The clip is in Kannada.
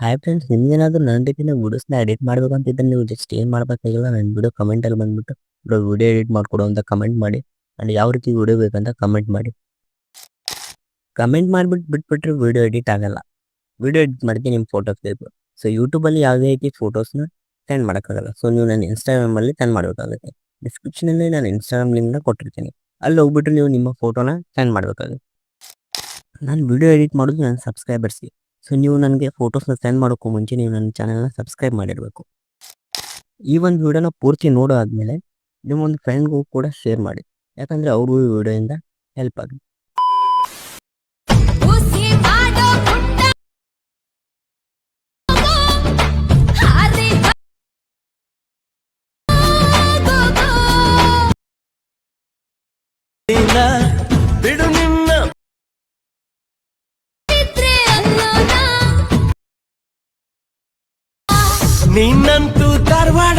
ಹಾಯ್ ಫ್ರೆಂಡ್ಸ್, ನಿಮ್ಗೇನಾದ್ರೂ ನನ್ನ ರೀತಿಯ ವಿಡಿಯೋಸ್ನ ಎಡಿಟ್ ಮಾಡ್ಬೇಕಂತಿದ್ರೆ ನೀವು ಜಸ್ಟ್ ಏನು ಮಾಡಬೇಕಾಗಿಲ್ಲ, ನನ್ನ ವಿಡಿಯೋ ಕಮೆಂಟಲ್ಲಿ ಬಂದ್ಬಿಟ್ಟು ಬ್ರೋ ವಿಡಿಯೋ ಎಡಿಟ್ ಮಾಡಿಕೊಡು ಅಂತ ಕಮೆಂಟ್ ಮಾಡಿ. ಆ್ಯಂಡ್ ಯಾವ ರೀತಿ ವಿಡಿಯೋ ಬೇಕಂತ ಕಮೆಂಟ್ ಮಾಡಿ. ಕಮೆಂಟ್ ಮಾಡಿಬಿಟ್ಟು ಬಿಟ್ಬಿಟ್ರೆ ವಿಡಿಯೋ ಎಡಿಟ್ ಆಗಲ್ಲ. ವಿಡಿಯೋ ಎಡಿಟ್ ಮಾಡೋಕ್ಕೆ ನಿಮ್ಮ ಫೋಟೋಸ್ ಬೇಕು. ಸೊ ಯೂಟ್ಯೂಬಲ್ಲಿ ಯಾವುದೇ ರೀತಿ ಫೋಟೋಸ್ನ ಸೆಂಡ್ ಮಾಡೋಕ್ಕಾಗಲ್ಲ. ಸೊ ನೀವು ನನ್ನ ಇನ್ಸ್ಟಾಗ್ರಾಮಲ್ಲಿ ಸೆಂಡ್ ಮಾಡಬೇಕಾಗುತ್ತೆ. ಡಿಸ್ಕ್ರಿಪ್ಷನಲ್ಲಿ ನಾನು ಇನ್ಸ್ಟಾಗ್ರಾಮ್ ಲಿಂಕ್ನ ಕೊಟ್ಟಿರ್ತೀನಿ. ಅಲ್ಲಿ ಹೋಗ್ಬಿಟ್ಟು ನೀವು ನಿಮ್ಮ ಫೋಟೋನ ಸೆಂಡ್ ಮಾಡಬೇಕಾಗುತ್ತೆ. ನಾನು ವಿಡಿಯೋ ಎಡಿಟ್ ಮಾಡೋದು ನನ್ನ ಸಬ್ಸ್ಕ್ರೈಬರ್ಸ್ಗೆ. ಸೊ ನೀವು ನನಗೆ ಫೋಟೋಸ್ನ ಸೆಂಡ್ ಮಾಡೋಕ್ಕೂ ಮುಂಚೆ ನೀವು ನನ್ನ ಚಾನಲ್ನ ಸಬ್ಸ್ಕ್ರೈಬ್ ಮಾಡಿರಬೇಕು. ಈ ಒಂದು ವಿಡಿಯೋನ ಪೂರ್ತಿ ನೋಡೋ ಆದಮೇಲೆ ನಿಮ್ಮೊಂದು ಫ್ರೆಂಡ್ಗೂ ಕೂಡ ಶೇರ್ ಮಾಡಿ, ಯಾಕಂದರೆ ಅವ್ರಿಗೂ ಈ ವಿಡಿಯೋಯಿಂದ ಹೆಲ್ಪ್ ಆಗುತ್ತೆ. ಬಿಡು ನಿನ್ನ ನೀನಂತೂ ಧಾರವಾಡ